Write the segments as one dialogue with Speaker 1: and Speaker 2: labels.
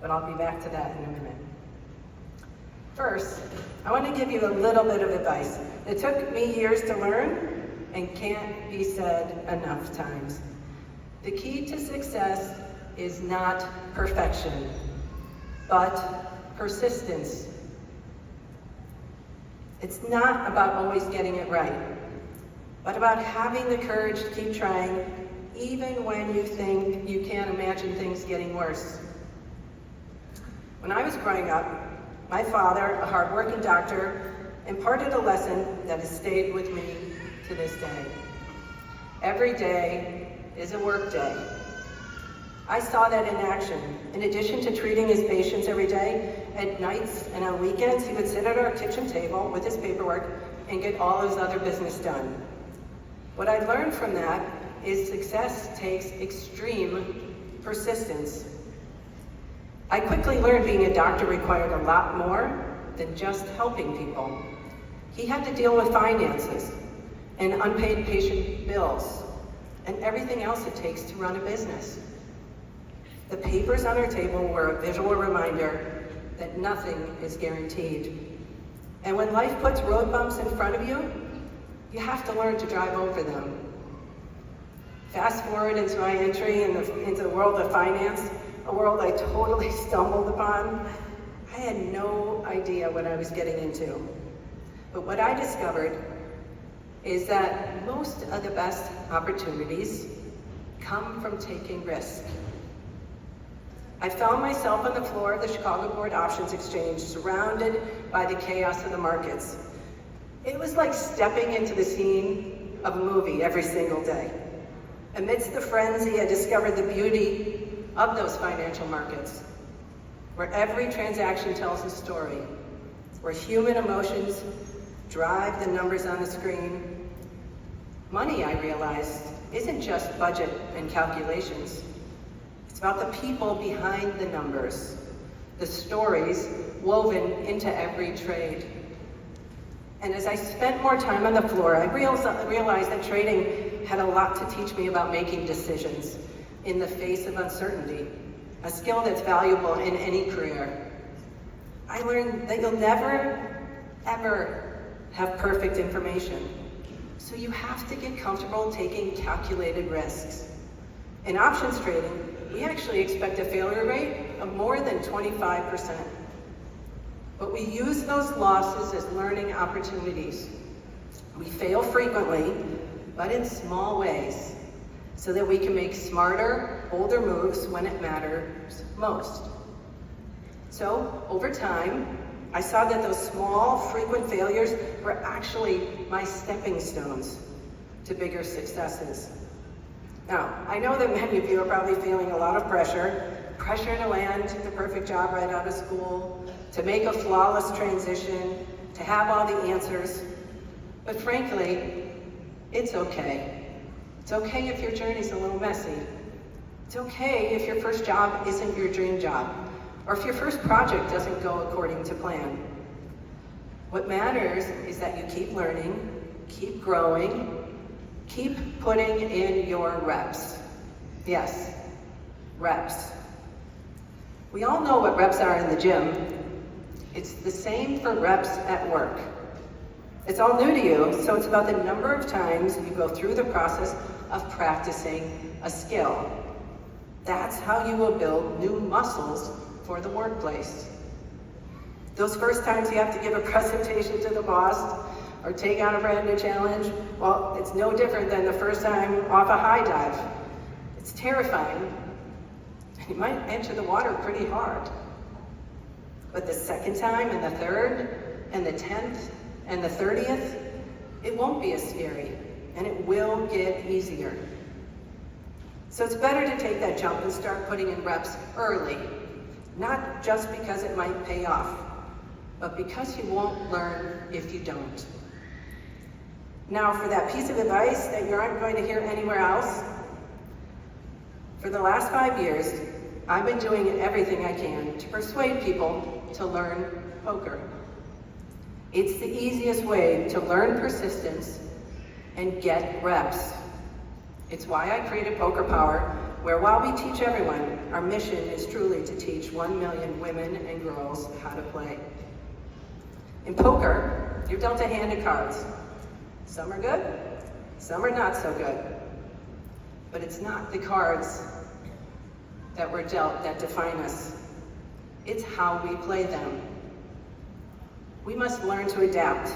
Speaker 1: but I'll be back to that in a minute. First, I want to give you a little bit of advice. It took me years to learn and can't be said enough times. The key to success is not perfection, but persistence. It's not about always getting it right, but about having the courage to keep trying, even when you think you can't imagine things getting worse. When I was growing up, my father, a hardworking doctor, imparted a lesson that has stayed with me to this day. Every day is a work day. I saw that in action. In addition to treating his patients every day, at nights and on weekends, he would sit at our kitchen table with his paperwork and get all his other business done. What I learned from that is success takes extreme persistence. I quickly learned being a doctor required a lot more than just helping people. He had to deal with finances and unpaid patient bills and everything else it takes to run a business. The papers on our table were a visual reminder that nothing is guaranteed. And when life puts road bumps in front of you, you have to learn to drive over them. Fast forward into my entry into the world of finance, a world I totally stumbled upon. I had no idea what I was getting into. But what I discovered is that most of the best opportunities come from taking risk. I found myself on the floor of the Chicago Board Options Exchange, surrounded by the chaos of the markets. It was like stepping into the scene of a movie every single day. Amidst the frenzy, I discovered the beauty of those financial markets, where every transaction tells a story, where human emotions drive the numbers on the screen. Money, I realized, isn't just budget and calculations. It's about the people behind the numbers, the stories woven into every trade. And as I spent more time on the floor, I realized that trading had a lot to teach me about making decisions in the face of uncertainty, a skill that's valuable in any career. I learned that you'll never, ever have perfect information. So you have to get comfortable taking calculated risks. In options trading, we actually expect a failure rate of more than 25%. But we use those losses as learning opportunities. We fail frequently, but in small ways, so that we can make smarter, bolder moves when it matters most. So, over time, I saw that those small, frequent failures were actually my stepping stones to bigger successes. Now, I know that many of you are probably feeling a lot of pressure to land the perfect job right out of school, to make a flawless transition, to have all the answers. But frankly, it's okay. It's okay if your journey's a little messy. It's okay if your first job isn't your dream job, or if your first project doesn't go according to plan. What matters is that you keep learning, keep growing, keep putting in your reps. Yes, reps. We all know what reps are in the gym. It's the same for reps at work. It's all new to you, so it's about the number of times you go through the process of practicing a skill. That's how you will build new muscles for the workplace. Those first times you have to give a presentation to the boss or take on a brand new challenge, well, it's no different than the first time off a high dive. It's terrifying. You might enter the water pretty hard. But the second time, and the third, and the 10th, and the 30th, it won't be as scary, and it will get easier. So it's better to take that jump and start putting in reps early, not just because it might pay off, but because you won't learn if you don't. Now, for that piece of advice that you aren't going to hear anywhere else, for the last 5 years, I've been doing everything I can to persuade people to learn poker. It's the easiest way to learn persistence and get reps. It's why I created Poker Power, where while we teach everyone, our mission is truly to teach 1 million women and girls how to play. In poker, you're dealt a hand of cards. Some are good, some are not so good. But it's not the cards that we're dealt that define us. It's how we play them. We must learn to adapt,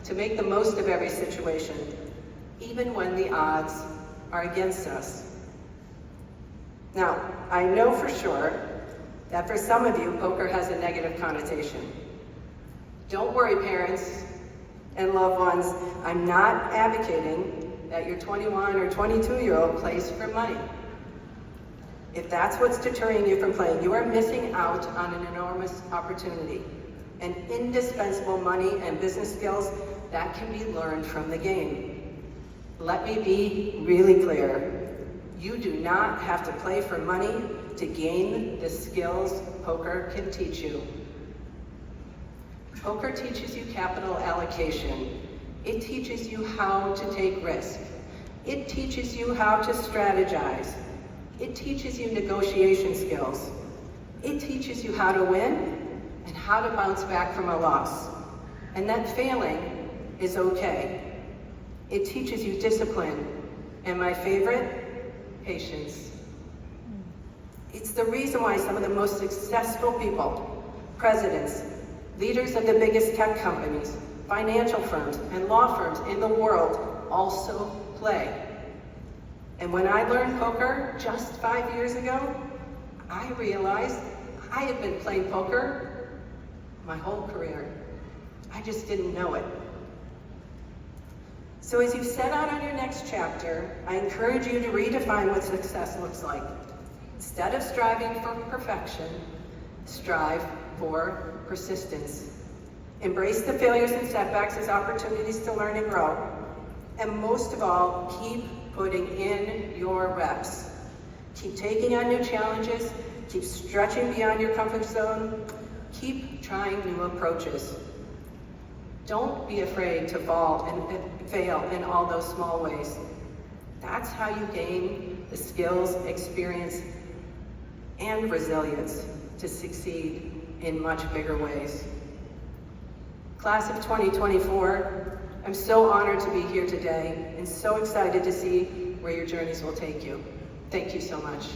Speaker 1: to make the most of every situation, even when the odds are against us. Now, I know for sure that for some of you, poker has a negative connotation. Don't worry, parents and loved ones, I'm not advocating that your 21 or 22-year-old plays for money. If that's what's deterring you from playing, you are missing out on an enormous opportunity and indispensable money and business skills that can be learned from the game. Let me be really clear. You do not have to play for money to gain the skills poker can teach you. Poker teaches you capital allocation. It teaches you how to take risk. It teaches you how to strategize. It teaches you negotiation skills. It teaches you how to win and how to bounce back from a loss. And that failing is okay. It teaches you discipline. And my favorite, patience. It's the reason why some of the most successful people, presidents, leaders of the biggest tech companies, financial firms, and law firms in the world also play. And when I learned poker just 5 years ago, I realized I had been playing poker my whole career. I just didn't know it. So as you set out on your next chapter, I encourage you to redefine what success looks like. Instead of striving for perfection, strive for persistence. Embrace the failures and setbacks as opportunities to learn and grow. And most of all, keep putting in your reps. Keep taking on new challenges. Keep stretching beyond your comfort zone. Keep trying new approaches. Don't be afraid to fall and fail in all those small ways. That's how you gain the skills, experience, and resilience to succeed in much bigger ways. Class of 2024, I'm so honored to be here today and so excited to see where your journeys will take you. Thank you so much.